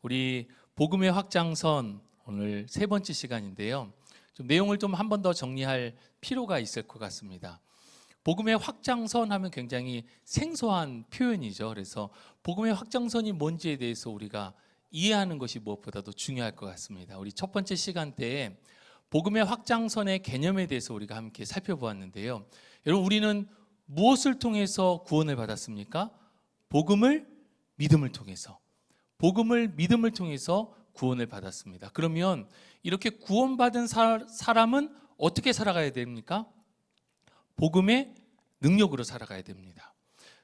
우리 복음의 확장선 오늘 세 번째 시간인데요. 좀 내용을 좀 한 번 더 정리할 필요가 있을 것 같습니다. 복음의 확장선 하면 굉장히 생소한 표현이죠. 그래서 복음의 확장선이 뭔지에 대해서 우리가 이해하는 것이 무엇보다도 중요할 것 같습니다. 우리 첫 번째 시간대에 복음의 확장선의 개념에 대해서 우리가 함께 살펴보았는데요. 여러분, 우리는 무엇을 통해서 구원을 받았습니까? 복음을 믿음을 통해서 구원을 받았습니다. 그러면 이렇게 구원받은 사람은 어떻게 살아가야 됩니까? 복음의 능력으로 살아가야 됩니다.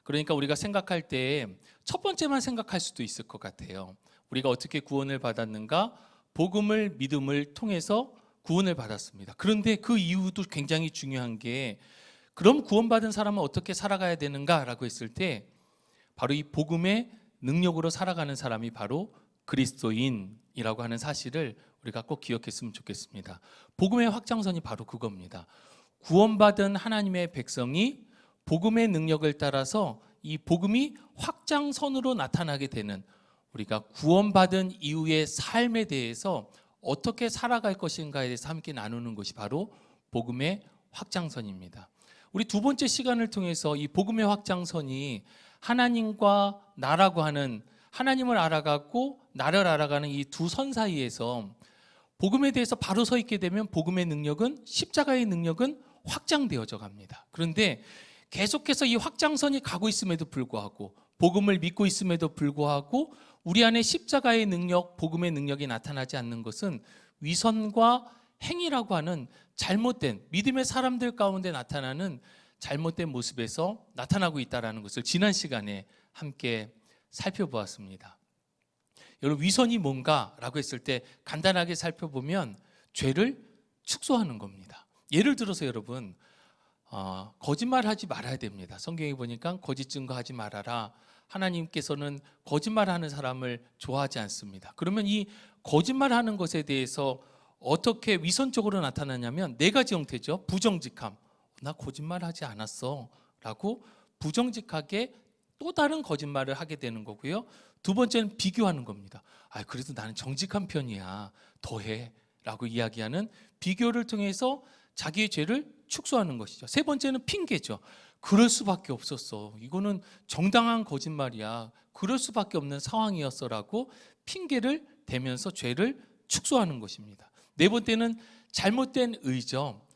그러니까 우리가 생각할 때 첫 번째만 생각할 수도 있을 것 같아요. 우리가 어떻게 구원을 받았는가? 복음을 믿음을 통해서 구원을 받았습니다. 그런데 그 이유도 굉장히 중요한 게, 그럼 구원받은 사람은 어떻게 살아가야 되는가라고 했을 때 바로 이 복음의 능력으로 살아가는 사람이 바로 그리스도인이라고 하는 사실을 우리가 꼭 기억했으면 좋겠습니다. 복음의 확장선이 바로 그겁니다. 구원받은 하나님의 백성이 복음의 능력을 따라서 이 복음이 확장선으로 나타나게 되는, 우리가 구원받은 이후의 삶에 대해서 어떻게 살아갈 것인가에 대해서 함께 나누는 것이 바로 복음의 확장선입니다. 우리 두 번째 시간을 통해서 이 복음의 확장선이 하나님과 나라고 하는, 하나님을 알아가고 나를 알아가는 이 두 선 사이에서 복음에 대해서 바로 서 있게 되면 복음의 능력은, 십자가의 능력은 확장되어져 갑니다. 그런데 계속해서 이 확장선이 가고 있음에도 불구하고, 복음을 믿고 있음에도 불구하고 우리 안에 십자가의 능력, 복음의 능력이 나타나지 않는 것은 위선과 행위라고 하는 잘못된, 믿음의 사람들 가운데 나타나는 잘못된 모습에서 나타나고 있다는 것을 지난 시간에 함께 살펴보았습니다. 여러분, 위선이 뭔가라고 했을 때 간단하게 살펴보면 죄를 축소하는 겁니다. 예를 들어서 여러분, 거짓말하지 말아야 됩니다. 성경에 보니까 거짓 증거하지 말아라. 하나님께서는 거짓말하는 사람을 좋아하지 않습니다. 그러면 이 거짓말하는 것에 대해서 어떻게 위선적으로 나타나냐면 네 가지 형태죠. 부정직함, 나 거짓말하지 않았어 라고 부정직하게 또 다른 거짓말을 하게 되는 거고요. 두 번째는 비교하는 겁니다. 그래도 나는 정직한 편이야, 더해 라고 이야기하는 비교를 통해서 자기의 죄를 축소하는 것이죠. 세 번째는 핑계죠. 그럴 수밖에 없었어, 이거는 정당한 거짓말이야, 그럴 수밖에 없는 상황이었어 라고 핑계를 대면서 죄를 축소하는 것입니다. 네 번째는 잘못된 의죠.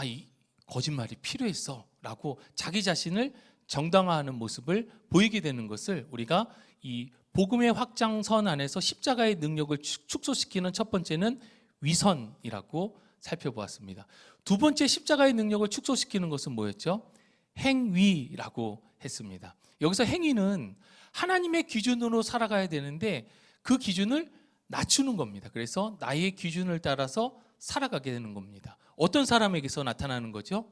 이 거짓말이 필요했어 라고 자기 자신을 정당화하는 모습을 보이게 되는 것을 우리가 이 복음의 확장선 안에서 십자가의 능력을 축소시키는 첫 번째는 위선이라고 살펴보았습니다. 두 번째 십자가의 능력을 축소시키는 것은 뭐였죠? 행위라고 했습니다. 여기서 행위는 하나님의 기준으로 살아가야 되는데 그 기준을 낮추는 겁니다. 그래서 나의 기준을 따라서 살아가게 되는 겁니다. 어떤 사람에게서 나타나는 거죠?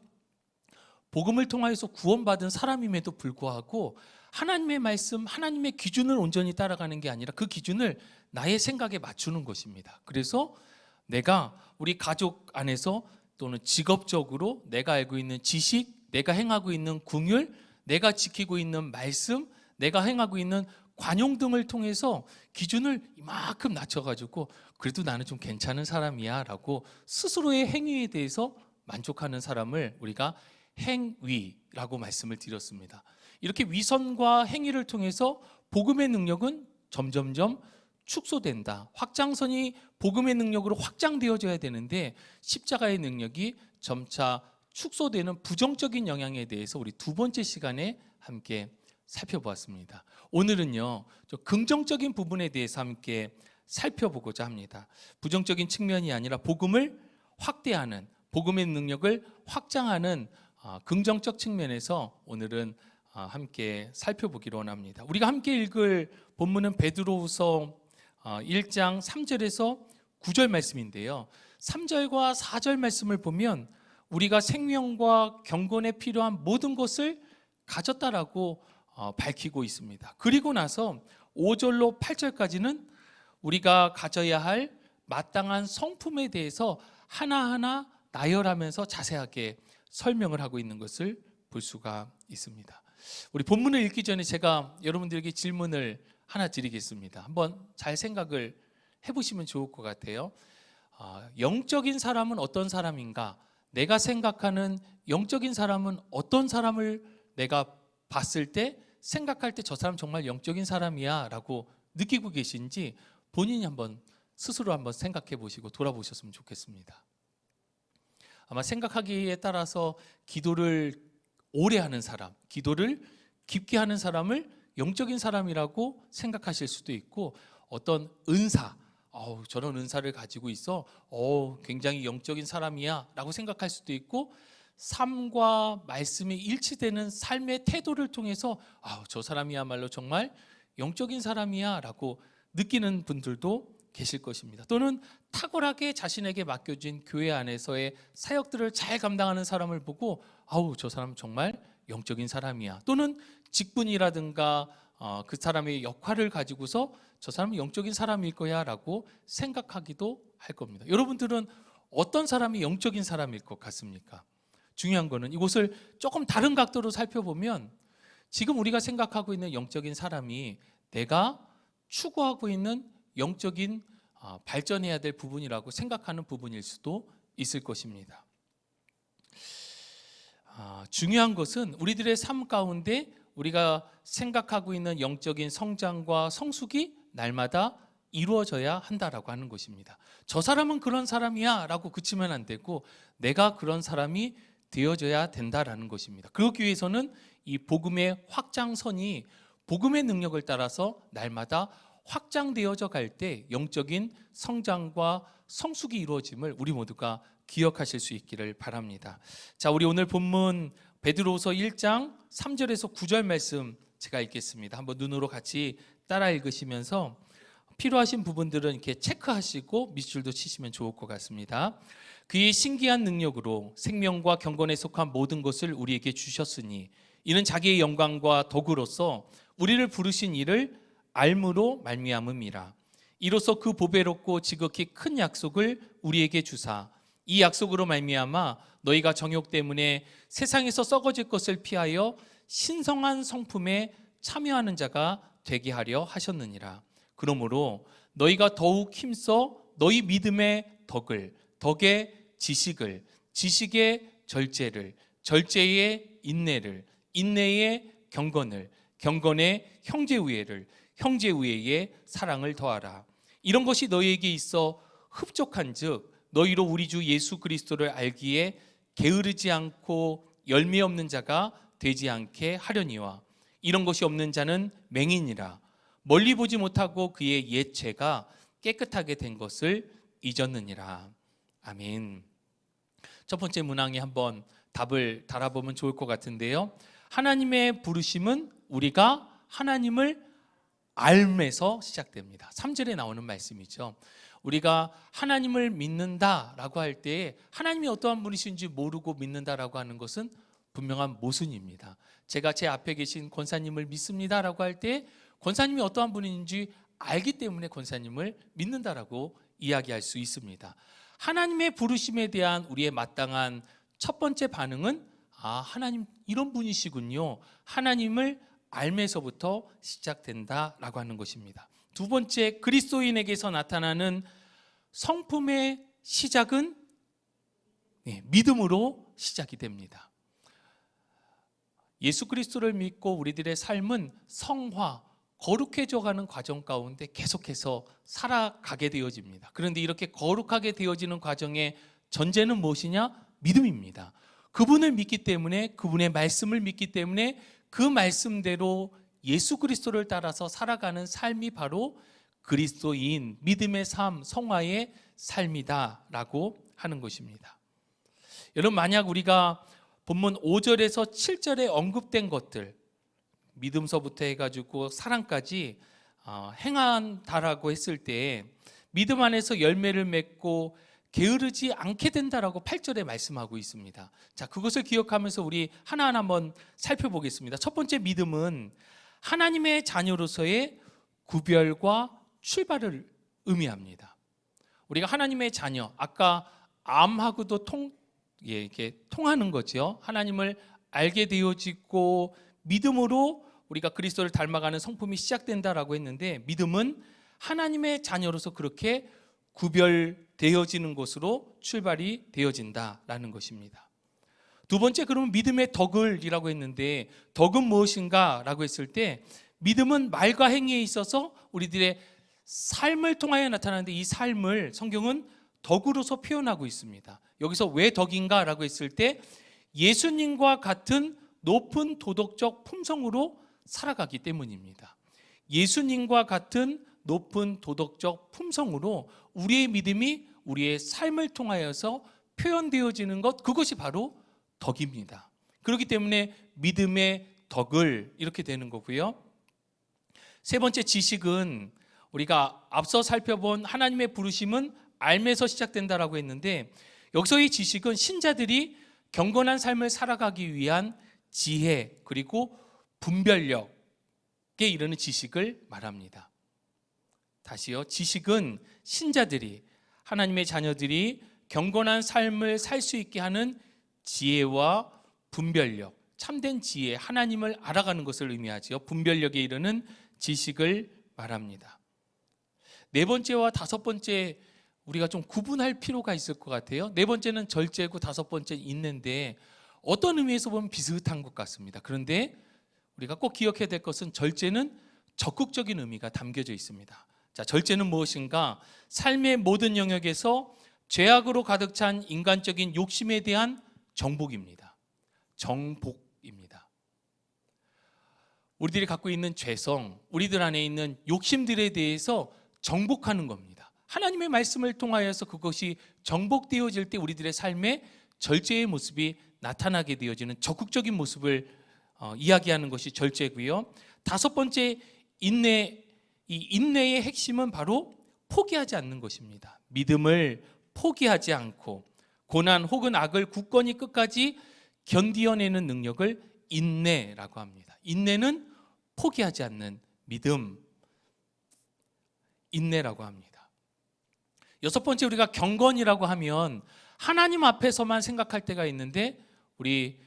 복음을 통하여서 구원받은 사람임에도 불구하고 하나님의 말씀, 하나님의 기준을 온전히 따라가는 게 아니라 그 기준을 나의 생각에 맞추는 것입니다. 그래서 내가 우리 가족 안에서 또는 직업적으로 내가 알고 있는 지식, 내가 행하고 있는 긍휼, 내가 지키고 있는 말씀, 내가 행하고 있는 관용 등을 통해서 기준을 이만큼 낮춰가지고 그래도 나는 좀 괜찮은 사람이야 라고 스스로의 행위에 대해서 만족하는 사람을 우리가 행위라고 말씀을 드렸습니다. 이렇게 위선과 행위를 통해서 복음의 능력은 점점점 축소된다. 확장선이 복음의 능력으로 확장되어져야 되는데 십자가의 능력이 점차 축소되는 부정적인 영향에 대해서 우리 두 번째 시간에 함께 살펴보았습니다. 오늘은요, 긍정적인 부분에 대해서 함께 살펴보고자 합니다. 부정적인 측면이 아니라 복음을 확대하는, 복음의 능력을 확장하는 긍정적 측면에서 오늘은 함께 살펴보기로 원합니다. 우리가 함께 읽을 본문은 베드로후서 1장 3절에서 9절 말씀인데요. 3절과 4절 말씀을 보면 우리가 생명과 경건에 필요한 모든 것을 가졌다라고 밝히고 있습니다. 그리고 나서 5절로 8절까지는 우리가 가져야 할 마땅한 성품에 대해서 하나하나 나열하면서 자세하게 설명을 하고 있는 것을 볼 수가 있습니다. 우리 본문을 읽기 전에 제가 여러분들에게 질문을 하나 드리겠습니다. 한번 잘 생각을 해보시면 좋을 것 같아요. 영적인 사람은 어떤 사람인가? 내가 생각하는 영적인 사람은 어떤 사람을 내가 봤을 때 생각할 때 저 사람 정말 영적인 사람이야 라고 느끼고 계신지 본인이 스스로 한번 생각해 보시고 돌아보셨으면 좋겠습니다. 아마 생각하기에 따라서 기도를 오래 하는 사람, 기도를 깊게 하는 사람을 영적인 사람이라고 생각하실 수도 있고, 어떤 은사, 저런 은사를 가지고 있어 굉장히 영적인 사람이야 라고 생각할 수도 있고, 삶과 말씀이 일치되는 삶의 태도를 통해서 저 사람이야말로 정말 영적인 사람이야 라고 느끼는 분들도 계실 것입니다. 또는 탁월하게 자신에게 맡겨진 교회 안에서의 사역들을 잘 감당하는 사람을 보고 저 사람 정말 영적인 사람이야. 또는 직분이라든가 그 사람의 역할을 가지고서 저 사람은 영적인 사람일 거야 라고 생각하기도 할 겁니다. 여러분들은 어떤 사람이 영적인 사람일 것 같습니까? 중요한 거는 이곳을 조금 다른 각도로 살펴보면 지금 우리가 생각하고 있는 영적인 사람이 내가 추구하고 있는 영적인 발전해야 될 부분이라고 생각하는 부분일 수도 있을 것입니다. 중요한 것은 우리들의 삶 가운데 우리가 생각하고 있는 영적인 성장과 성숙이 날마다 이루어져야 한다라고 하는 것입니다. 저 사람은 그런 사람이야 라고 그치면 안 되고 내가 그런 사람이 되어져야 된다라는 것입니다. 그러기 위해서는 이 복음의 확장선이 복음의 능력을 따라서 날마다 확장되어져 갈 때 영적인 성장과 성숙이 이루어짐을 우리 모두가 기억하실 수 있기를 바랍니다. 자, 우리 오늘 본문 베드로후서 1장 3절에서 9절 말씀 제가 읽겠습니다. 한번 눈으로 같이 따라 읽으시면서 필요하신 부분들은 이렇게 체크하시고 밑줄도 치시면 좋을 것 같습니다. 그의 신기한 능력으로 생명과 경건에 속한 모든 것을 우리에게 주셨으니 이는 자기의 영광과 덕으로서 우리를 부르신 이를 알므로 말미암음이라. 이로써 그 보배롭고 지극히 큰 약속을 우리에게 주사 이 약속으로 말미암아 너희가 정욕 때문에 세상에서 썩어질 것을 피하여 신성한 성품에 참여하는 자가 되게 하려 하셨느니라. 그러므로 너희가 더욱 힘써 너희 믿음의 덕을, 덕의 지식을, 지식의 절제를, 절제의 인내를, 인내의 경건을, 경건의 형제우애를, 형제우애의 사랑을 더하라. 이런 것이 너희에게 있어 흡족한즉 너희로 우리 주 예수 그리스도를 알기에 게으르지 않고 열매 없는 자가 되지 않게 하려니와 이런 것이 없는 자는 맹인이라. 멀리 보지 못하고 그의 옛 죄가 깨끗하게 된 것을 잊었느니라. 아멘. 첫 번째 문항에 한번 답을 달아보면 좋을 것 같은데요. 하나님의 부르심은 우리가 하나님을 알면서 시작됩니다. 3절에 나오는 말씀이죠. 우리가 하나님을 믿는다라고 할 때 하나님이 어떠한 분이신지 모르고 믿는다라고 하는 것은 분명한 모순입니다. 제가 제 앞에 계신 권사님을 믿습니다라고 할 때 권사님이 어떠한 분인지 알기 때문에 권사님을 믿는다라고 이야기할 수 있습니다. 하나님의 부르심에 대한 우리의 마땅한 첫 번째 반응은 하나님 이런 분이시군요. 하나님을 알면서부터 시작된다라고 하는 것입니다. 두 번째, 그리스도인에게서 나타나는 성품의 시작은 믿음으로 시작이 됩니다. 예수 그리스도를 믿고 우리들의 삶은 성화, 거룩해져가는 과정 가운데 계속해서 살아가게 되어집니다. 그런데 이렇게 거룩하게 되어지는 과정의 전제는 무엇이냐? 믿음입니다. 그분을 믿기 때문에, 그분의 말씀을 믿기 때문에 그 말씀대로 예수 그리스도를 따라서 살아가는 삶이 바로 그리스도인, 믿음의 삶, 성화의 삶이다라고 하는 것입니다. 여러분, 만약 우리가 본문 5절에서 7절에 언급된 것들, 믿음서부터 해가지고 사랑까지 행한다라고 했을 때 믿음 안에서 열매를 맺고 게으르지 않게 된다라고 8절에 말씀하고 있습니다. 자, 그것을 기억하면서 우리 하나하나 한번 살펴보겠습니다. 첫 번째, 믿음은 하나님의 자녀로서의 구별과 출발을 의미합니다. 우리가 하나님의 자녀, 아까 암하고도 이렇게 통하는 거죠. 하나님을 알게 되어지고 믿음으로 우리가 그리스도를 닮아가는 성품이 시작된다라고 했는데, 믿음은 하나님의 자녀로서 그렇게 구별되어지는 것으로 출발이 되어진다라는 것입니다. 두 번째, 그러면 믿음의 덕을이라고 했는데, 덕은 무엇인가 라고 했을 때, 믿음은 말과 행위에 있어서 우리들의 삶을 통하여 나타나는데, 이 삶을 성경은 덕으로서 표현하고 있습니다. 여기서 왜 덕인가 라고 했을 때, 예수님과 같은 높은 도덕적 품성으로 살아가기 때문입니다. 예수님과 같은 높은 도덕적 품성으로 우리의 믿음이 우리의 삶을 통하여서 표현되어지는 것, 그것이 바로 덕입니다. 그렇기 때문에 믿음의 덕을 이렇게 되는 거고요. 세 번째, 지식은 우리가 앞서 살펴본 하나님의 부르심은 알면서 시작된다라고 했는데, 여기서 이 지식은 신자들이 경건한 삶을 살아가기 위한 지혜 그리고 분별력에 이르는 지식을 말합니다. 다시요, 지식은 신자들이, 하나님의 자녀들이 경건한 삶을 살 수 있게 하는 지혜와 분별력, 참된 지혜, 하나님을 알아가는 것을 의미하지요. 분별력에 이르는 지식을 말합니다. 네 번째와 다섯 번째, 우리가 좀 구분할 필요가 있을 것 같아요. 네 번째는 절제고 다섯 번째 있는데, 어떤 의미에서 보면 비슷한 것 같습니다. 그런데 우리가 꼭 기억해야 될 것은, 절제는 적극적인 의미가 담겨져 있습니다. 자, 절제는 무엇인가? 삶의 모든 영역에서 죄악으로 가득 찬 인간적인 욕심에 대한 정복입니다. 정복입니다. 우리들이 갖고 있는 죄성, 우리들 안에 있는 욕심들에 대해서 정복하는 겁니다. 하나님의 말씀을 통하여서 그것이 정복되어질 때 우리들의 삶에 절제의 모습이 나타나게 되어지는 적극적인 모습을 이야기하는 것이 절제고요. 다섯 번째, 인내. 이 인내의 핵심은 바로 포기하지 않는 것입니다. 믿음을 포기하지 않고 고난 혹은 악을 굳건히 끝까지 견디어내는 능력을 인내라고 합니다. 인내는 포기하지 않는 믿음, 인내라고 합니다. 여섯 번째, 우리가 경건이라고 하면 하나님 앞에서만 생각할 때가 있는데, 우리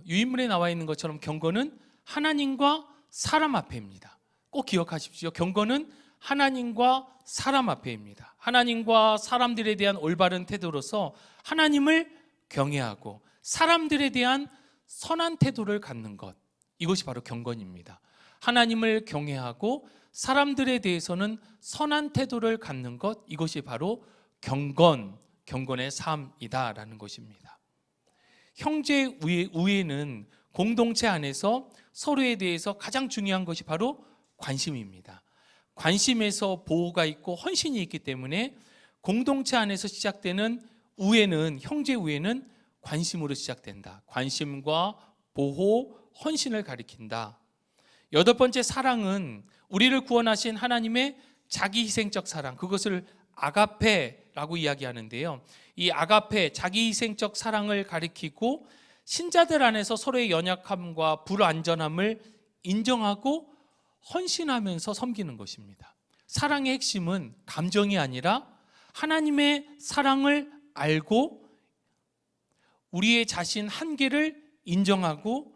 유인물에 나와 있는 것처럼 경건은 하나님과 사람 앞에입니다. 꼭 기억하십시오. 경건은 하나님과 사람 앞에입니다. 하나님과 사람들에 대한 올바른 태도로서 하나님을 경외하고 사람들에 대한 선한 태도를 갖는 것, 이것이 바로 경건입니다. 하나님을 경외하고 사람들에 대해서는 선한 태도를 갖는 것, 이것이 바로 경건의 삶이다라는 것입니다. 형제 우애는 공동체 안에서 서로에 대해서 가장 중요한 것이 바로 관심입니다. 관심에서 보호가 있고 헌신이 있기 때문에 공동체 안에서 시작되는 우애는, 형제 우애는 관심으로 시작된다. 관심과 보호, 헌신을 가리킨다. 여덟 번째, 사랑은 우리를 구원하신 하나님의 자기희생적 사랑, 그것을 아가페라고 이야기하는데요. 이 아가페, 자기희생적 사랑을 가리키고 신자들 안에서 서로의 연약함과 불완전함을 인정하고 헌신하면서 섬기는 것입니다. 사랑의 핵심은 감정이 아니라 하나님의 사랑을 알고 우리의 자신 한계를 인정하고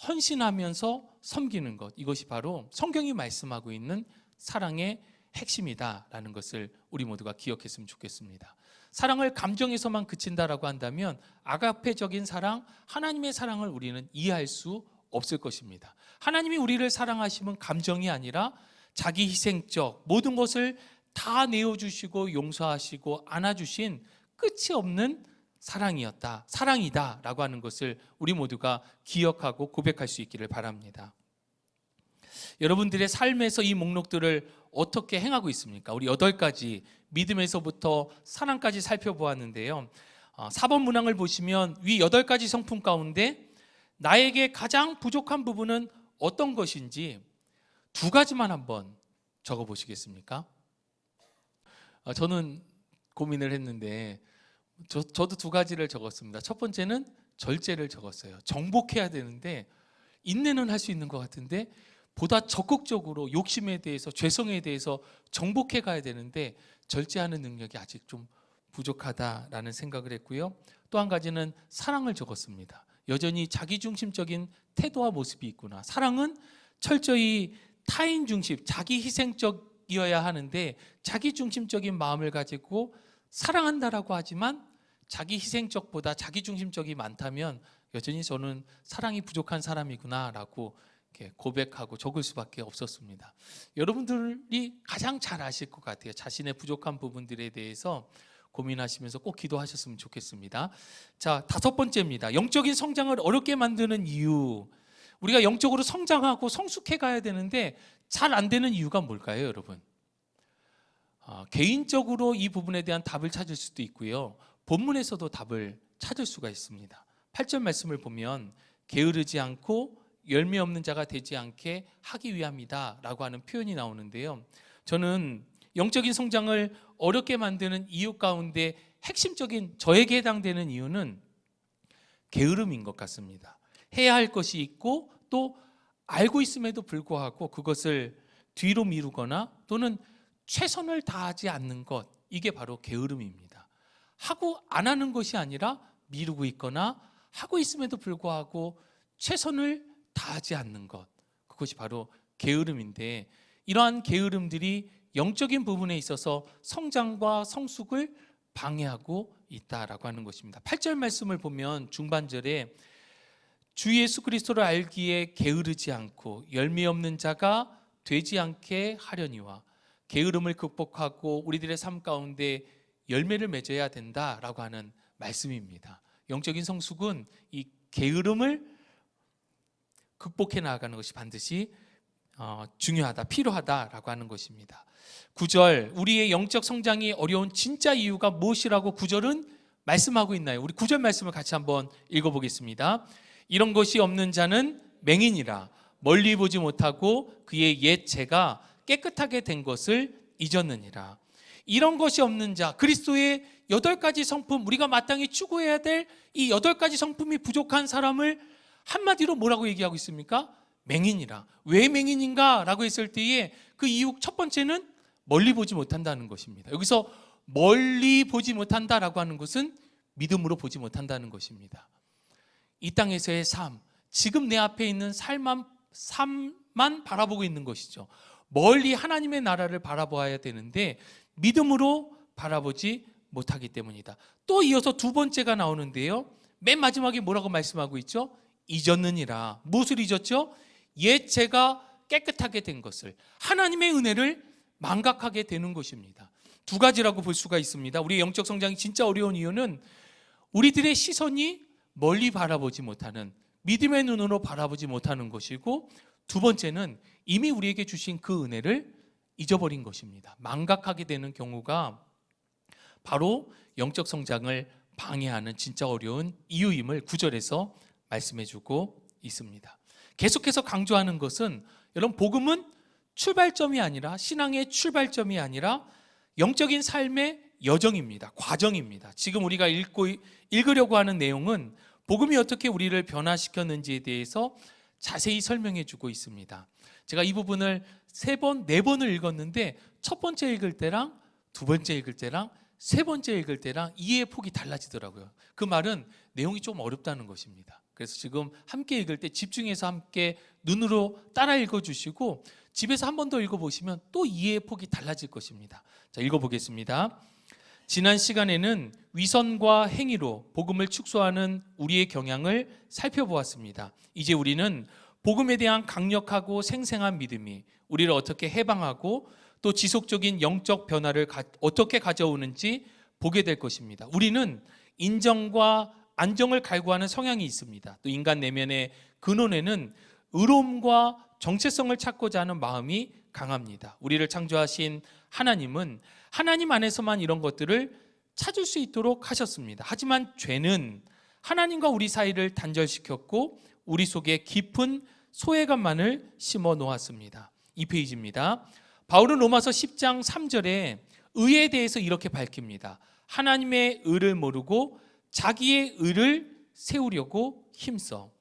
헌신하면서 섬기는 것, 이것이 바로 성경이 말씀하고 있는 사랑의 핵심이다라는 것을 우리 모두가 기억했으면 좋겠습니다. 사랑을 감정에서만 그친다라고 한다면 아가페적인 사랑, 하나님의 사랑을 우리는 이해할 수 없을 것입니다. 하나님이 우리를 사랑하시면 감정이 아니라 자기 희생적 모든 것을 다 내어주시고 용서하시고 안아주신 끝이 없는 사랑이다 라고 하는 것을 우리 모두가 기억하고 고백할 수 있기를 바랍니다. 여러분들의 삶에서 이 목록들을 어떻게 행하고 있습니까? 우리 8가지, 믿음에서부터 사랑까지 살펴보았는데요. 4번 문항을 보시면 위 8가지 성품 가운데 나에게 가장 부족한 부분은 어떤 것인지 2가지만 한번 적어 보시겠습니까? 저는 고민을 했는데 저도 2가지를 적었습니다. 첫 번째는 절제를 적었어요. 정복해야 되는데 인내는 할 수 있는 것 같은데 보다 적극적으로 욕심에 대해서, 죄성에 대해서 정복해 가야 되는데 절제하는 능력이 아직 좀 부족하다라는 생각을 했고요. 또 한 가지는 사랑을 적었습니다. 여전히 자기중심적인 태도와 모습이 있구나. 사랑은 철저히 타인 중심, 자기 희생적이어야 하는데 자기 중심적인 마음을 가지고 사랑한다라고 하지만 자기 희생적보다 자기 중심적이 많다면 여전히 저는 사랑이 부족한 사람이구나라고 이렇게 고백하고 적을 수밖에 없었습니다. 여러분들이 가장 잘 아실 것 같아요. 자신의 부족한 부분들에 대해서 고민하시면서 꼭 기도하셨으면 좋겠습니다. 자, 5번째입니다. 영적인 성장을 어렵게 만드는 이유. 우리가 영적으로 성장하고 성숙해 가야 되는데 잘 안 되는 이유가 뭘까요, 여러분? 개인적으로 이 부분에 대한 답을 찾을 수도 있고요. 본문에서도 답을 찾을 수가 있습니다. 8절 말씀을 보면 게으르지 않고 열매 없는 자가 되지 않게 하기 위함이다 라고 하는 표현이 나오는데요. 저는 영적인 성장을 어렵게 만드는 이유 가운데 핵심적인 저에게 해당되는 이유는 게으름인 것 같습니다. 해야 할 것이 있고 또 알고 있음에도 불구하고 그것을 뒤로 미루거나 또는 최선을 다하지 않는 것, 이게 바로 게으름입니다. 하고 안 하는 것이 아니라 미루고 있거나 하고 있음에도 불구하고 최선을 다하지 않는 것, 그것이 바로 게으름인데 이러한 게으름들이 영적인 부분에 있어서 성장과 성숙을 방해하고 있다라고 하는 것입니다. 8절 말씀을 보면 중반절에 주 예수 그리스도를 알기에 게으르지 않고 열매 없는 자가 되지 않게 하려니와, 게으름을 극복하고 우리들의 삶 가운데 열매를 맺어야 된다라고 하는 말씀입니다. 영적인 성숙은 이 게으름을 극복해 나가는 것이 반드시 중요하다, 필요하다라고 하는 것입니다. 9절, 우리의 영적 성장이 어려운 진짜 이유가 무엇이라고 9절은 말씀하고 있나요? 우리 9절 말씀을 같이 한번 읽어보겠습니다. 이런 것이 없는 자는 맹인이라 멀리 보지 못하고 그의 옛 죄가 깨끗하게 된 것을 잊었느니라. 이런 것이 없는 자, 그리스도의 8가지 성품, 우리가 마땅히 추구해야 될 이 8가지 성품이 부족한 사람을 한마디로 뭐라고 얘기하고 있습니까? 맹인이라. 왜 맹인인가? 라고 했을 때에 그 이유 첫 번째는 멀리 보지 못한다는 것입니다. 여기서 멀리 보지 못한다라고 하는 것은 믿음으로 보지 못한다는 것입니다. 이 땅에서의 삶, 지금 내 앞에 있는 삶만 바라보고 있는 것이죠. 멀리 하나님의 나라를 바라보아야 되는데 믿음으로 바라보지 못하기 때문이다. 또 이어서 두 번째가 나오는데요. 맨 마지막에 뭐라고 말씀하고 있죠? 잊었느니라. 무엇을 잊었죠? 옛 죄가 깨끗하게 된 것을, 하나님의 은혜를 망각하게 되는 것입니다. 두 가지라고 볼 수가 있습니다. 우리의 영적 성장이 진짜 어려운 이유는 우리들의 시선이 멀리 바라보지 못하는, 믿음의 눈으로 바라보지 못하는 것이고, 두 번째는 이미 우리에게 주신 그 은혜를 잊어버린 것입니다. 망각하게 되는 경우가 바로 영적 성장을 방해하는 진짜 어려운 이유임을 9절에서 말씀해주고 있습니다. 계속해서 강조하는 것은, 여러분, 복음은 출발점이 아니라, 신앙의 출발점이 아니라 영적인 삶의 여정입니다. 과정입니다. 지금 우리가 읽으려고 하는 내용은 복음이 어떻게 우리를 변화시켰는지에 대해서 자세히 설명해 주고 있습니다. 제가 이 부분을 3번, 4번을 읽었는데 첫 번째 읽을 때랑 두 번째 읽을 때랑 세 번째 읽을 때랑 이해의 폭이 달라지더라고요. 그 말은 내용이 좀 어렵다는 것입니다. 그래서 지금 함께 읽을 때 집중해서 함께 눈으로 따라 읽어주시고 집에서 한 번 더 읽어보시면 또 이해의 폭이 달라질 것입니다. 자, 읽어보겠습니다. 지난 시간에는 위선과 행위로 복음을 축소하는 우리의 경향을 살펴보았습니다. 이제 우리는 복음에 대한 강력하고 생생한 믿음이 우리를 어떻게 해방하고 또 지속적인 영적 변화를 어떻게 가져오는지 보게 될 것입니다. 우리는 인정과 안정을 갈구하는 성향이 있습니다. 또 인간 내면의 근원에는 의로움과 정체성을 찾고자 하는 마음이 강합니다. 우리를 창조하신 하나님은 하나님 안에서만 이런 것들을 찾을 수 있도록 하셨습니다. 하지만 죄는 하나님과 우리 사이를 단절시켰고 우리 속에 깊은 소외감만을 심어 놓았습니다. 이 페이지입니다. 바울은 로마서 10장 3절에 의에 대해서 이렇게 밝힙니다. 하나님의 의를 모르고 자기의 의를 세우려고 힘써.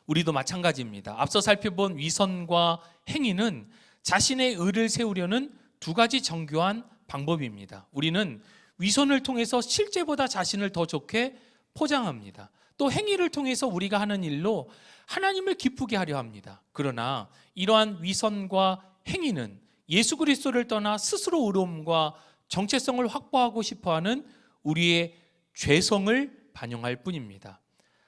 우리도 마찬가지입니다. 앞서 살펴본 위선과 행위는 자신의 의를 세우려는 두 가지 정교한 방법입니다. 우리는 위선을 통해서 실제보다 자신을 더 좋게 포장합니다. 또 행위를 통해서 우리가 하는 일로 하나님을 기쁘게 하려 합니다. 그러나 이러한 위선과 행위는 예수 그리스도를 떠나 스스로 의로움과 정체성을 확보하고 싶어하는 우리의 죄성을 반영할 뿐입니다.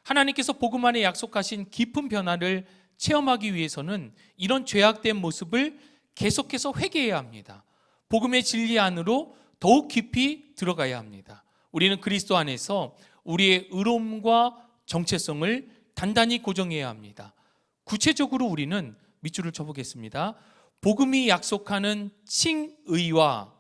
하나님께서 복음 안에 약속하신 깊은 변화를 체험하기 위해서는 이런 죄악된 모습을 계속해서 회개해야 합니다. 복음의 진리 안으로 더욱 깊이 들어가야 합니다. 우리는 그리스도 안에서 우리의 의로움과 정체성을 단단히 고정해야 합니다. 구체적으로 우리는 밑줄을 쳐보겠습니다. 복음이 약속하는 칭의와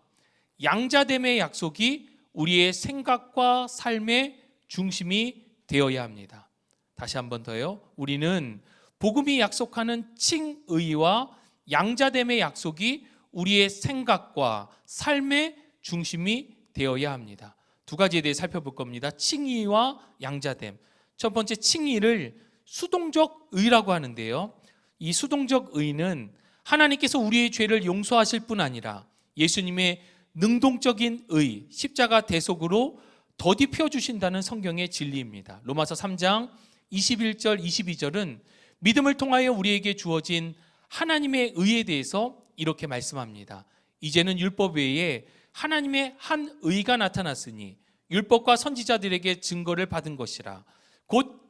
양자됨의 약속이 우리의 생각과 삶의 중심이 되어야 합니다. 다시 한 번 더요. 우리는 복음이 약속하는 칭의와 양자됨의 약속이 우리의 생각과 삶의 중심이 되어야 합니다. 두 가지에 대해 살펴볼 겁니다. 칭의와 양자됨. 첫 번째, 칭의를 수동적 의라고 하는데요. 이 수동적 의는 하나님께서 우리의 죄를 용서하실 뿐 아니라 예수님의 능동적인 의, 십자가 대속으로 더딥혀 주신다는 성경의 진리입니다. 로마서 3장 21절 22절은 믿음을 통하여 우리에게 주어진 하나님의 의에 대해서 이렇게 말씀합니다. 이제는 율법 외에 하나님의 한 의가 나타났으니 율법과 선지자들에게 증거를 받은 것이라. 곧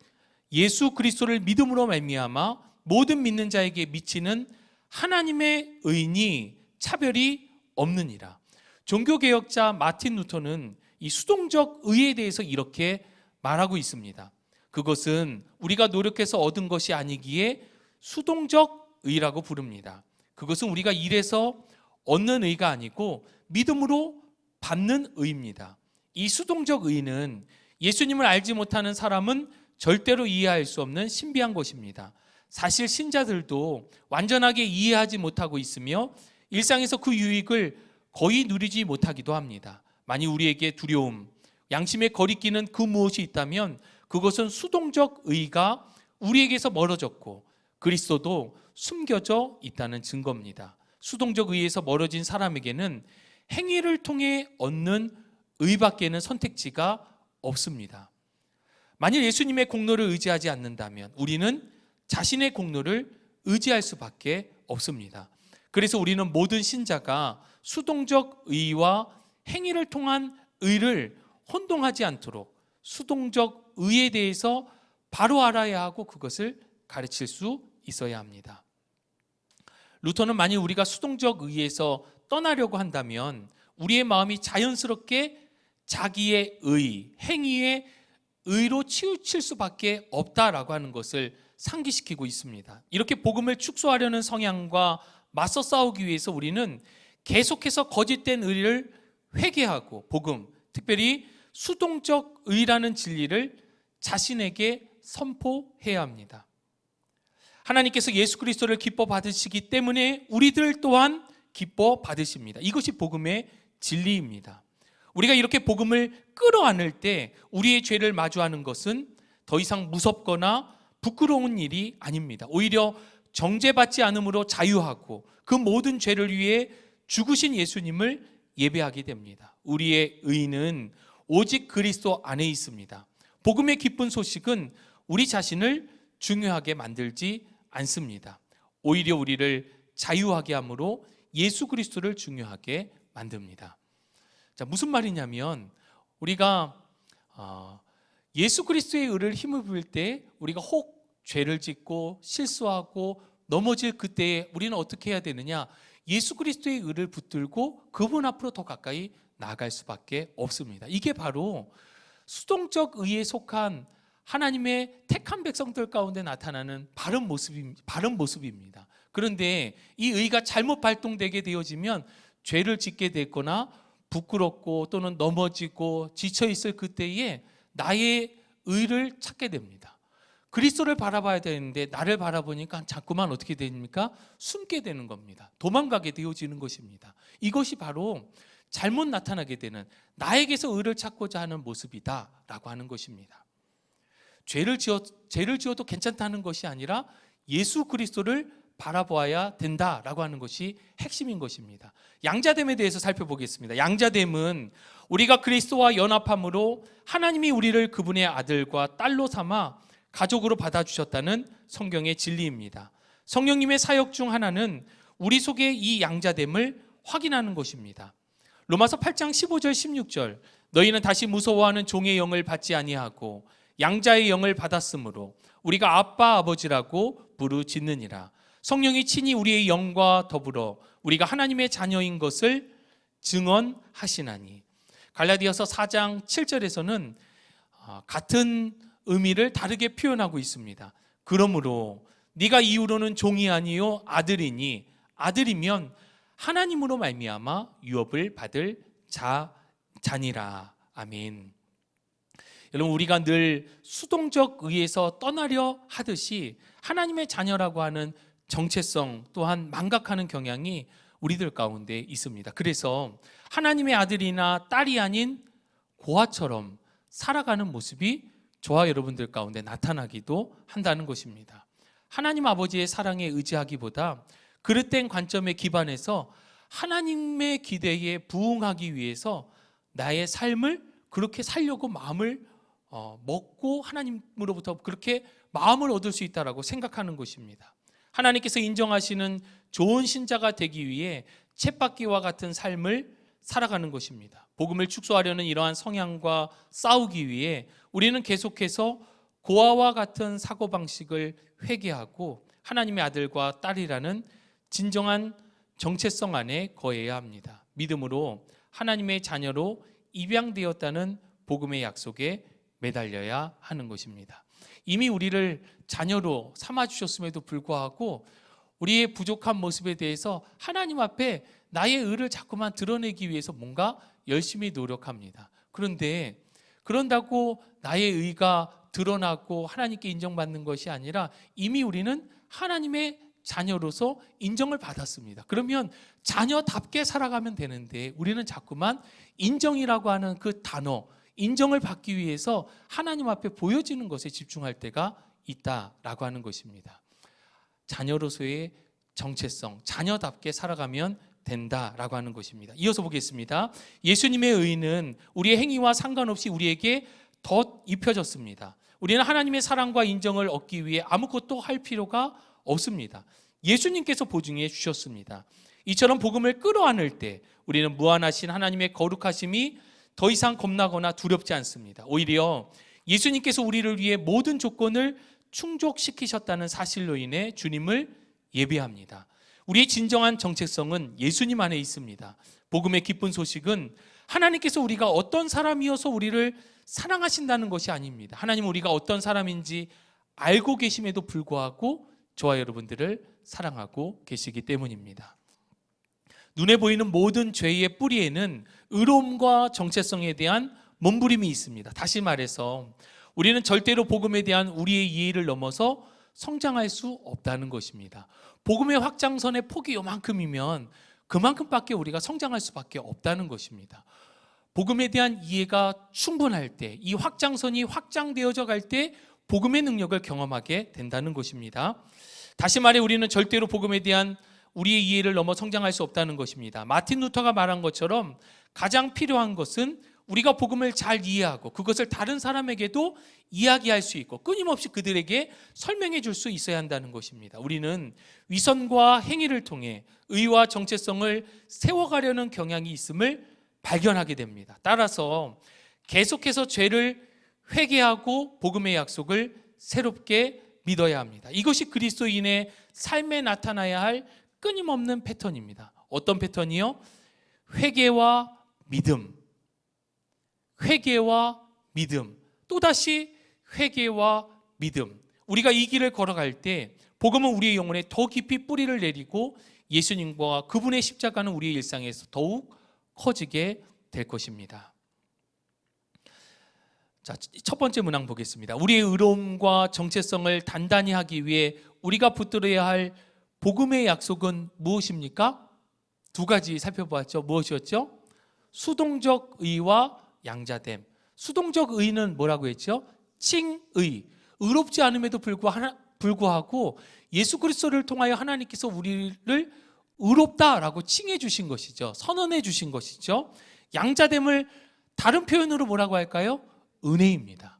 예수 그리스도를 믿음으로 말미암아 모든 믿는 자에게 미치는 하나님의 의니 차별이 없느니라. 종교개혁자 마틴 루터는 이 수동적 의에 대해서 이렇게 말하고 있습니다. 그것은 우리가 노력해서 얻은 것이 아니기에 수동적 의라고 부릅니다. 그것은 우리가 일해서 얻는 의가 아니고 믿음으로 받는 의입니다. 이 수동적 의는 예수님을 알지 못하는 사람은 절대로 이해할 수 없는 신비한 것입니다. 사실 신자들도 완전하게 이해하지 못하고 있으며 일상에서 그 유익을 거의 누리지 못하기도 합니다. 만약 우리에게 두려움, 양심에 거리끼는 그 무엇이 있다면 그것은 수동적 의가 우리에게서 멀어졌고 그리스도도 숨겨져 있다는 증거입니다. 수동적 의에서 멀어진 사람에게는 행위를 통해 얻는 의밖에는 선택지가 없습니다. 만일 예수님의 공로를 의지하지 않는다면 우리는 자신의 공로를 의지할 수밖에 없습니다. 그래서 우리는 모든 신자가 수동적 의와 행위를 통한 의를 혼동하지 않도록 수동적 의에 대해서 바로 알아야 하고 그것을 가르칠 수 있어야 합니다. 루터는 만일 우리가 수동적 의에서 떠나려고 한다면 우리의 마음이 자연스럽게 자기의 의, 행위의 의로 치우칠 수밖에 없다라고 하는 것을 상기시키고 있습니다. 이렇게 복음을 축소하려는 성향과 맞서 싸우기 위해서 우리는 계속해서 거짓된 의를 회개하고 복음, 특별히 수동적 의라는 진리를 자신에게 선포해야 합니다. 하나님께서 예수 그리스도를 기뻐 받으시기 때문에 우리들 또한 기뻐 받으십니다. 이것이 복음의 진리입니다. 우리가 이렇게 복음을 끌어안을 때 우리의 죄를 마주하는 것은 더 이상 무섭거나 부끄러운 일이 아닙니다. 오히려 정죄받지 않음으로 자유하고 그 모든 죄를 위해 죽으신 예수님을 예배하게 됩니다. 우리의 의는 오직 그리스도 안에 있습니다. 복음의 기쁜 소식은 우리 자신을 중요하게 만들지 않습니다. 오히려 우리를 자유하게 함으로 예수 그리스도를 중요하게 만듭니다. 자, 무슨 말이냐면 우리가 예수 그리스도의 의를 힘입을 때 우리가 혹 죄를 짓고 실수하고 넘어질 그때에 우리는 어떻게 해야 되느냐? 예수 그리스도의 의를 붙들고 그분 앞으로 더 가까이 나아갈 수밖에 없습니다. 이게 바로 수동적 의에 속한 하나님의 택한 백성들 가운데 나타나는 바른 모습입니다. 그런데 이 의가 잘못 발동되게 되어지면 죄를 짓게 됐거나 부끄럽고 또는 넘어지고 지쳐있을 그때에 나의 의를 찾게 됩니다. 그리스도를 바라봐야 되는데 나를 바라보니까 자꾸만 어떻게 됩니까? 숨게 되는 겁니다. 도망가게 되어지는 것입니다. 이것이 바로 잘못 나타나게 되는 나에게서 의를 찾고자 하는 모습이다라고 하는 것입니다. 죄를 지어도 괜찮다는 것이 아니라 예수 그리스도를 바라보아야 된다라고 하는 것이 핵심인 것입니다. 양자됨에 대해서 살펴보겠습니다. 양자됨은 우리가 그리스도와 연합함으로 하나님이 우리를 그분의 아들과 딸로 삼아 가족으로 받아주셨다는 성경의 진리입니다. 성령님의 사역 중 하나는 우리 속에 이 양자됨을 확인하는 것입니다. 로마서 8장 15절 16절 너희는 다시 무서워하는 종의 영을 받지 아니하고 양자의 영을 받았으므로 우리가 아빠 아버지라고 부르짖느니라. 성령이 친히 우리의 영과 더불어 우리가 하나님의 자녀인 것을 증언하시나니. 갈라디아서 4장 7절에서는 같은 의미를 다르게 표현하고 있습니다. 그러므로 네가 이후로는 종이 아니요 아들이니 아들이면 하나님으로 말미암아 유업을 받을 자니라. 아멘. 여러분, 우리가 늘 수동적 의에서 떠나려 하듯이 하나님의 자녀라고 하는 정체성 또한 망각하는 경향이 우리들 가운데 있습니다. 그래서 하나님의 아들이나 딸이 아닌 고아처럼 살아가는 모습이 저와 여러분들 가운데 나타나기도 한다는 것입니다. 하나님 아버지의 사랑에 의지하기보다 그릇된 관점에 기반해서 하나님의 기대에 부응하기 위해서 나의 삶을 그렇게 살려고 마음을 먹고 하나님으로부터 그렇게 마음을 얻을 수 있다라고 생각하는 것입니다. 하나님께서 인정하시는 좋은 신자가 되기 위해 쳇바퀴와 같은 삶을 살아가는 것입니다. 복음을 축소하려는 이러한 성향과 싸우기 위해 우리는 계속해서 고아와 같은 사고방식을 회개하고 하나님의 아들과 딸이라는 진정한 정체성 안에 거해야 합니다. 믿음으로 하나님의 자녀로 입양되었다는 복음의 약속에 매달려야 하는 것입니다. 이미 우리를 자녀로 삼아주셨음에도 불구하고 우리의 부족한 모습에 대해서 하나님 앞에 나의 의를 자꾸만 드러내기 위해서 뭔가 열심히 노력합니다. 그런데 그런다고 나의 의가 드러나고 하나님께 인정받는 것이 아니라 이미 우리는 하나님의 자녀로서 인정을 받았습니다. 그러면 자녀답게 살아가면 되는데 우리는 자꾸만 인정이라고 하는 그 단어, 인정을 받기 위해서 하나님 앞에 보여지는 것에 집중할 때가 있다라고 하는 것입니다. 자녀로서의 정체성, 자녀답게 살아가면 된다라고 하는 것입니다. 이어서 보겠습니다. 예수님의 의는 우리의 행위와 상관없이 우리에게 덧 입혀졌습니다. 우리는 하나님의 사랑과 인정을 얻기 위해 아무것도 할 필요가 없습니다. 예수님께서 보증해 주셨습니다. 이처럼 복음을 끌어안을 때 우리는 무한하신 하나님의 거룩하심이 더 이상 겁나거나 두렵지 않습니다. 오히려 예수님께서 우리를 위해 모든 조건을 충족시키셨다는 사실로 인해 주님을 예배합니다. 우리의 진정한 정체성은 예수님 안에 있습니다. 복음의 기쁜 소식은 하나님께서 우리가 어떤 사람이어서 우리를 사랑하신다는 것이 아닙니다. 하나님은 우리가 어떤 사람인지 알고 계심에도 불구하고 저와 여러분들을 사랑하고 계시기 때문입니다. 눈에 보이는 모든 죄의 뿌리에는 의로움과 정체성에 대한 몸부림이 있습니다. 다시 말해서 우리는 절대로 복음에 대한 우리의 이해를 넘어서 성장할 수 없다는 것입니다. 복음의 확장선의 폭이 요만큼이면 그만큼밖에 우리가 성장할 수밖에 없다는 것입니다. 복음에 대한 이해가 충분할 때, 이 확장선이 확장되어져 갈 때 복음의 능력을 경험하게 된다는 것입니다. 다시 말해 우리는 절대로 복음에 대한 우리의 이해를 넘어 성장할 수 없다는 것입니다. 마틴 루터가 말한 것처럼 가장 필요한 것은 우리가 복음을 잘 이해하고 그것을 다른 사람에게도 이야기할 수 있고 끊임없이 그들에게 설명해 줄 수 있어야 한다는 것입니다. 우리는 위선과 행위를 통해 의와 정체성을 세워가려는 경향이 있음을 발견하게 됩니다. 따라서 계속해서 죄를 회개하고 복음의 약속을 새롭게 믿어야 합니다. 이것이 그리스도인의 삶에 나타나야 할 끊임없는 패턴입니다. 어떤 패턴이요? 회개와 믿음, 회개와 믿음, 또다시 회개와 믿음. 우리가 이 길을 걸어갈 때 복음은 우리의 영혼에 더 깊이 뿌리를 내리고 예수님과 그분의 십자가는 우리의 일상에서 더욱 커지게 될 것입니다. 자, 첫 번째 문항 보겠습니다. 우리의 의로움과 정체성을 단단히 하기 위해 우리가 붙들어야 할 복음의 약속은 무엇입니까? 두 가지 살펴보았죠. 무엇이었죠? 수동적 의와 양자됨. 수동적 의는 뭐라고 했죠? 칭의. 의롭지 않음에도 불구하고 불구하고 예수 그리스도를 통하여 하나님께서 우리를 의롭다라고 칭해 주신 것이죠. 선언해 주신 것이죠. 양자됨을 다른 표현으로 뭐라고 할까요? 은혜입니다.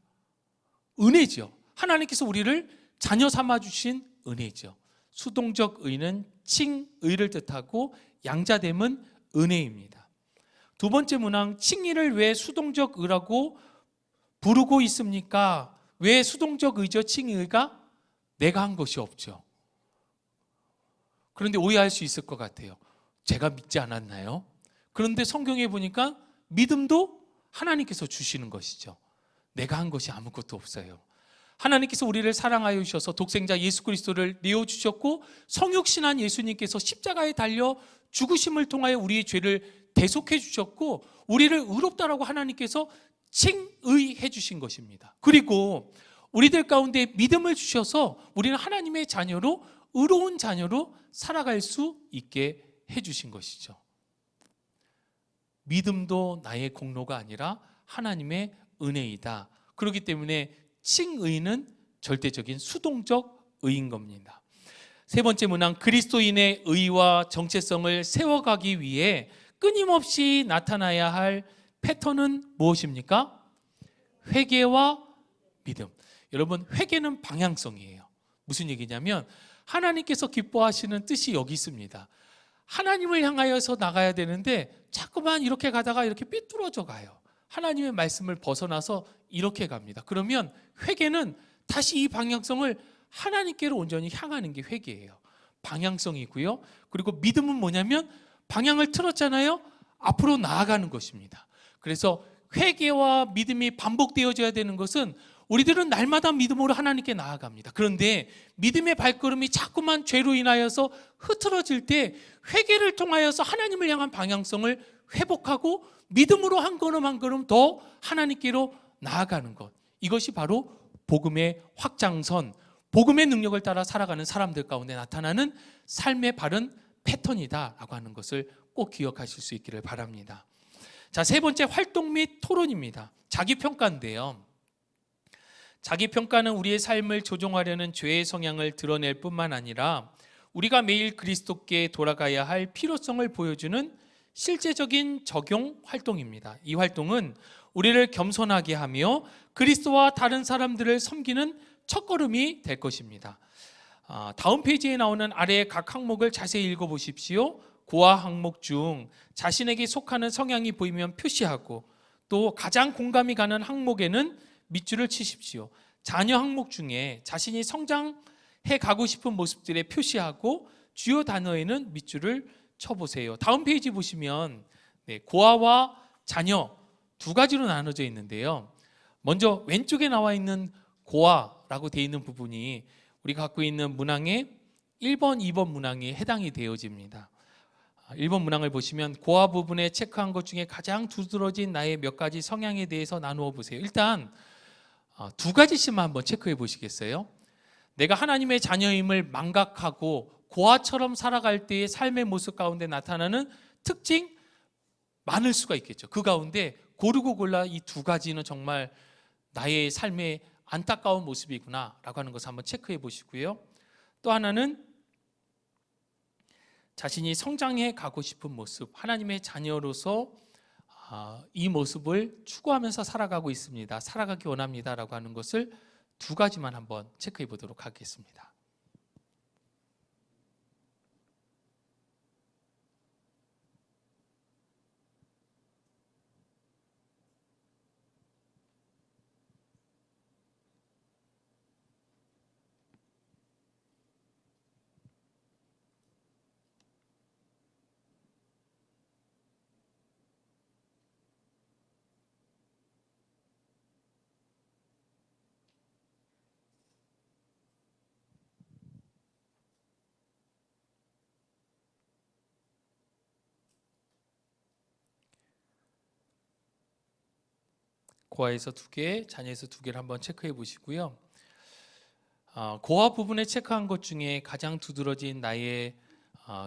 은혜죠. 하나님께서 우리를 자녀 삼아 주신 은혜죠. 수동적 의는 칭의를 뜻하고 양자됨은 은혜입니다. 두 번째 문항, 칭의를 왜 수동적 의라고 부르고 있습니까? 왜 수동적 의죠? 칭의가 내가 한 것이 없죠. 그런데 오해할 수 있을 것 같아요. 제가 믿지 않았나요? 그런데 성경에 보니까 믿음도 하나님께서 주시는 것이죠. 내가 한 것이 아무것도 없어요. 하나님께서 우리를 사랑하여 주셔서 독생자 예수 그리스도를 내어주셨고 성육신한 예수님께서 십자가에 달려 죽으심을 통하여 우리의 죄를 대속해 주셨고 우리를 의롭다라고 하나님께서 칭의해 주신 것입니다. 그리고 우리들 가운데 믿음을 주셔서 우리는 하나님의 자녀로 의로운 자녀로 살아갈 수 있게 해주신 것이죠. 믿음도 나의 공로가 아니라 하나님의 은혜이다. 그렇기 때문에 칭의는 절대적인 수동적 의인 겁니다. 세 번째 문항, 그리스도인의 의와 정체성을 세워가기 위해 끊임없이 나타나야 할 패턴은 무엇입니까? 회개와 믿음. 여러분, 회개는 방향성이에요. 무슨 얘기냐면 하나님께서 기뻐하시는 뜻이 여기 있습니다. 하나님을 향하여서 나가야 되는데 자꾸만 이렇게 가다가 이렇게 삐뚤어져 가요. 하나님의 말씀을 벗어나서 이렇게 갑니다. 그러면 회개는 다시 이 방향성을 하나님께로 온전히 향하는 게 회개예요. 방향성이고요. 그리고 믿음은 뭐냐면 방향을 틀었잖아요. 앞으로 나아가는 것입니다. 그래서 회개와 믿음이 반복되어져야 되는 것은 우리들은 날마다 믿음으로 하나님께 나아갑니다. 그런데 믿음의 발걸음이 자꾸만 죄로 인하여서 흐트러질 때 회개를 통하여서 하나님을 향한 방향성을 회복하고 믿음으로 한 걸음 한 걸음 더 하나님께로 나아가는 것. 이것이 바로 복음의 확장선, 복음의 능력을 따라 살아가는 사람들 가운데 나타나는 삶의 바른 패턴이다라고 하는 것을 꼭 기억하실 수 있기를 바랍니다. 자, 세 번째, 활동 및 토론입니다. 자기평가인데요. 자기평가는 우리의 삶을 조종하려는 죄의 성향을 드러낼 뿐만 아니라 우리가 매일 그리스도께 돌아가야 할 필요성을 보여주는 실제적인 적용 활동입니다. 이 활동은 우리를 겸손하게 하며 그리스도와 다른 사람들을 섬기는 첫걸음이 될 것입니다. 다음 페이지에 나오는 아래의 각 항목을 자세히 읽어보십시오. 고아 항목 중 자신에게 속하는 성향이 보이면 표시하고 또 가장 공감이 가는 항목에는 밑줄을 치십시오. 자녀 항목 중에 자신이 성장해 가고 싶은 모습들에 표시하고 주요 단어에는 밑줄을 쳐보세요. 다음 페이지 보시면 고아와 자녀 두 가지로 나눠져 있는데요. 먼저 왼쪽에 나와 있는 고아라고 되어 있는 부분이 우리가 갖고 있는 문항의 1번, 2번 문항에 해당이 되어집니다. 1번 문항을 보시면 고아 부분에 체크한 것 중에 가장 두드러진 나의 몇 가지 성향에 대해서 나누어 보세요. 일단 두 가지씩만 한번 체크해 보시겠어요? 내가 하나님의 자녀임을 망각하고 고아처럼 살아갈 때의 삶의 모습 가운데 나타나는 특징 많을 수가 있겠죠. 그 가운데 고르고 골라 이 두 가지는 정말 나의 삶의 안타까운 모습이구나 라고 하는 것을 한번 체크해 보시고요. 또 하나는 자신이 성장해 가고 싶은 모습, 하나님의 자녀로서 이 모습을 추구하면서 살아가고 있습니다. 살아가기 원합니다 라고 하는 것을 두 가지만 한번 체크해 보도록 하겠습니다. 고아에서 2개, 자녀에서 2개를 한번 체크해 보시고요. 고아 부분에 체크한 것 중에 가장 두드러진 나의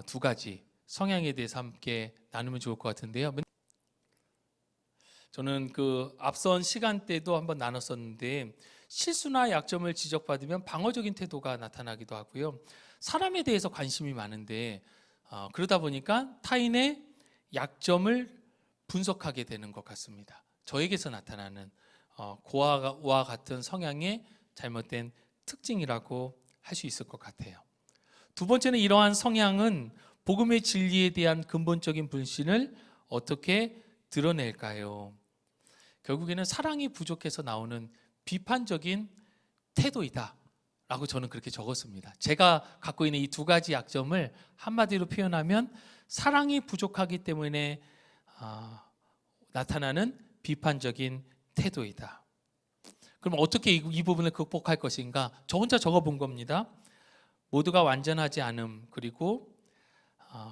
두 가지 성향에 대해서 함께 나누면 좋을 것 같은데요. 저는 그 앞선 시간 때도 한번 나눴었는데 실수나 약점을 지적받으면 방어적인 태도가 나타나기도 하고요. 사람에 대해서 관심이 많은데 그러다 보니까 타인의 약점을 분석하게 되는 것 같습니다. 저에게서 나타나는 고아와 같은 성향의 잘못된 특징이라고 할 수 있을 것 같아요. 두 번째는 이러한 성향은 복음의 진리에 대한 근본적인 불신을 어떻게 드러낼까요? 결국에는 사랑이 부족해서 나오는 비판적인 태도이다 라고 저는 그렇게 적었습니다. 제가 갖고 있는 이 두 가지 약점을 한마디로 표현하면 사랑이 부족하기 때문에 나타나는 비판적인 태도이다. 그럼 어떻게 이 부분을 극복할 것인가? 저 혼자 적어본 겁니다. 모두가 완전하지 않음, 그리고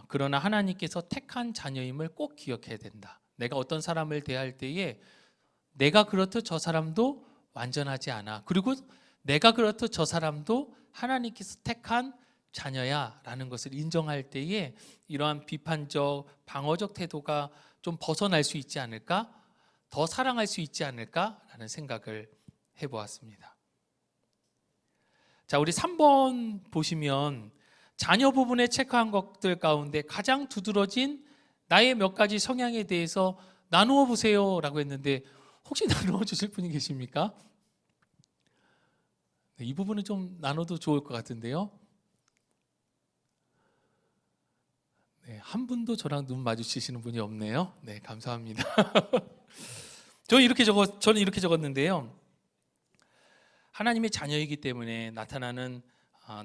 그러나 하나님께서 택한 자녀임을 꼭 기억해야 된다. 내가 어떤 사람을 대할 때에 내가 그렇듯 저 사람도 완전하지 않아. 그리고 내가 그렇듯 저 사람도 하나님께서 택한 자녀야 라는 것을 인정할 때에 이러한 비판적, 방어적 태도가 좀 벗어날 수 있지 않을까? 더 사랑할 수 있지 않을까라는 생각을 해보았습니다. 자, 우리 3번 보시면 자녀 부분에 체크한 것들 가운데 가장 두드러진 나의 몇 가지 성향에 대해서 나누어 보세요 라고 했는데 혹시 나누어 주실 분이 계십니까? 네, 이 부분은 좀 나눠도 좋을 것 같은데요. 네, 한 분도 저랑 눈 마주치시는 분이 없네요. 네, 감사합니다. 저는 이렇게 적었는데요. 하나님의 자녀이기 때문에 나타나는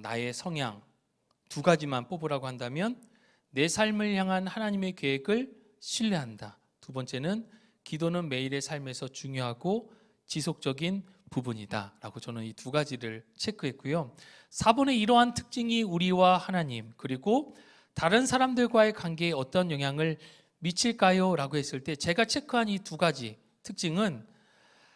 나의 성향 두 가지만 뽑으라고 한다면 내 삶을 향한 하나님의 계획을 신뢰한다. 두 번째는 기도는 매일의 삶에서 중요하고 지속적인 부분이다 라고 저는 이 두 가지를 체크했고요. 4번의 이러한 특징이 우리와 하나님 그리고 다른 사람들과의 관계에 어떤 영향을 미칠까요? 라고 했을 때 제가 체크한 이 두 가지 특징은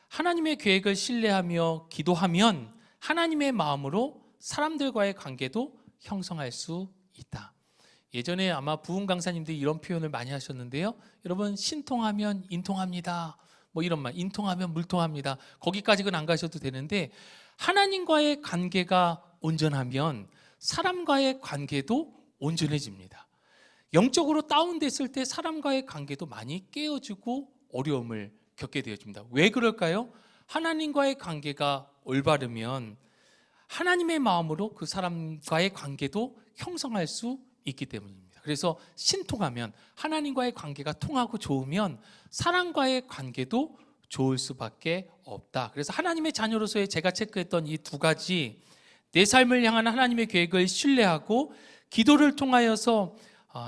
하나님의 계획을 신뢰하며 기도하면 하나님의 마음으로 사람들과의 관계도 형성할 수 있다. 예전에 아마 부흥 강사님들이 이런 표현을 많이 하셨는데요. 여러분, 신통하면 인통합니다. 뭐 이런 말, 인통하면 물통합니다. 거기까지는 안 가셔도 되는데 하나님과의 관계가 온전하면 사람과의 관계도 온전해집니다. 영적으로 다운됐을 때 사람과의 관계도 많이 깨어지고 어려움을 겪게 되어집니다. 왜 그럴까요? 하나님과의 관계가 올바르면 하나님의 마음으로 그 사람과의 관계도 형성할 수 있기 때문입니다. 그래서 신통하면 하나님과의 관계가 통하고 좋으면 사람과의 관계도 좋을 수밖에 없다. 그래서 하나님의 자녀로서의 제가 체크했던 이 두 가지, 내 삶을 향한 하나님의 계획을 신뢰하고 기도를 통하여서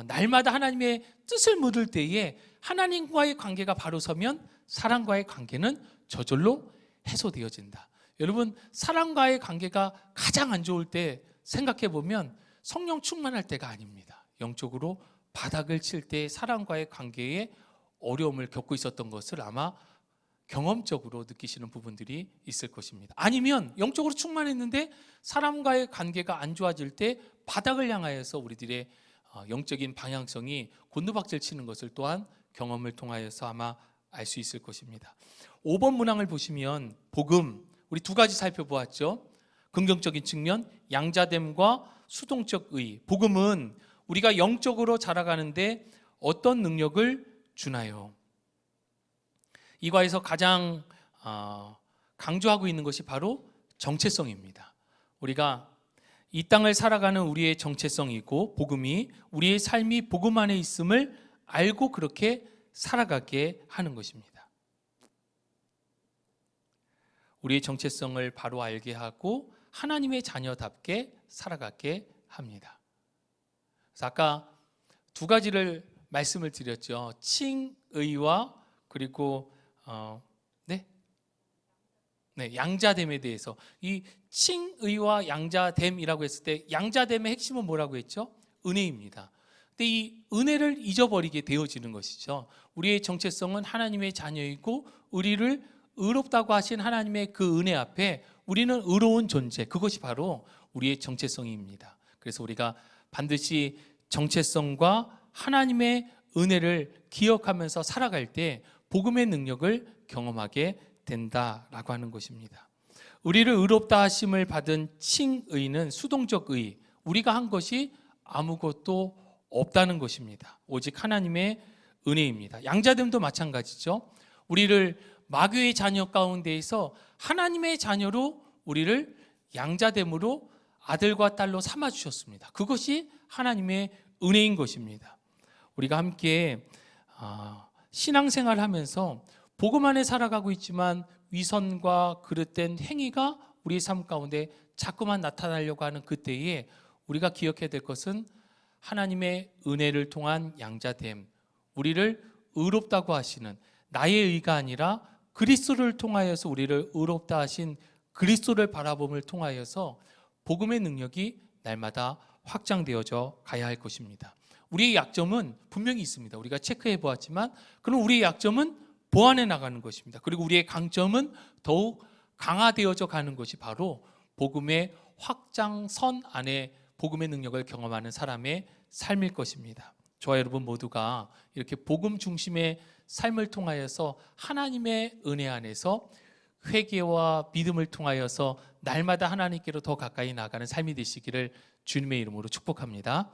날마다 하나님의 뜻을 물을 때에 하나님과의 관계가 바로 서면 사람과의 관계는 저절로 해소되어진다. 여러분, 사람과의 관계가 가장 안 좋을 때 생각해 보면 성령 충만할 때가 아닙니다. 영적으로 바닥을 칠 때 사람과의 관계에 어려움을 겪고 있었던 것을 아마 경험적으로 느끼시는 부분들이 있을 것입니다. 아니면 영적으로 충만했는데 사람과의 관계가 안 좋아질 때 바닥을 향하여서 우리들의 영적인 방향성이 곤두박질 치는 것을 또한 경험을 통하여서 아마 알 수 있을 것입니다. 5번 문항을 보시면 복음, 우리 두 가지 살펴보았죠. 긍정적인 측면, 양자됨과 수동적 의. 복음은 우리가 영적으로 자라가는데 어떤 능력을 주나요? 이과에서 가장 강조하고 있는 것이 바로 정체성입니다. 우리가 이 땅을 살아가는 우리의 정체성이고 복음이 우리의 삶이 복음 안에 있음을 알고 그렇게 살아가게 하는 것입니다. 우리의 정체성을 바로 알게 하고 하나님의 자녀답게 살아가게 합니다. 그래서 아까 두 가지를 말씀을 드렸죠. 칭의와 그리고 양자됨에 대해서 이 칭의와 양자됨이라고 했을 때 양자됨의 핵심은 뭐라고 했죠? 은혜입니다. 근데 이 은혜를 잊어버리게 되어지는 것이죠. 우리의 정체성은 하나님의 자녀이고 우리를 의롭다고 하신 하나님의 그 은혜 앞에 우리는 의로운 존재, 그것이 바로 우리의 정체성입니다. 그래서 우리가 반드시 정체성과 하나님의 은혜를 기억하면서 살아갈 때 복음의 능력을 경험하게 된다라고 하는 것입니다. 우리를 의롭다 하심을 받은 칭의는 수동적 의, 우리가 한 것이 아무것도 없다는 것입니다. 오직 하나님의 은혜입니다. 양자됨도 마찬가지죠. 우리를 마귀의 자녀 가운데에서 하나님의 자녀로 우리를 양자됨으로 아들과 딸로 삼아주셨습니다. 그것이 하나님의 은혜인 것입니다. 우리가 함께 신앙생활을 하면서 복음 안에 살아가고 있지만 위선과 그릇된 행위가 우리의 삶 가운데 자꾸만 나타나려고 하는 그때에 우리가 기억해야 될 것은 하나님의 은혜를 통한 양자됨, 우리를 의롭다고 하시는 나의 의가 아니라 그리스도를 통하여서 우리를 의롭다 하신 그리스도를 바라봄을 통하여서 복음의 능력이 날마다 확장되어져 가야 할 것입니다. 우리의 약점은 분명히 있습니다. 우리가 체크해 보았지만 그럼 우리의 약점은 보완해 나가는 것입니다. 그리고 우리의 강점은 더욱 강화되어져 가는 것이 바로 복음의 확장선 안에 복음의 능력을 경험하는 사람의 삶일 것입니다. 저와 여러분 모두가 이렇게 복음 중심의 삶을 통하여서 하나님의 은혜 안에서 회개와 믿음을 통하여서 날마다 하나님께로 더 가까이 나가는 삶이 되시기를 주님의 이름으로 축복합니다.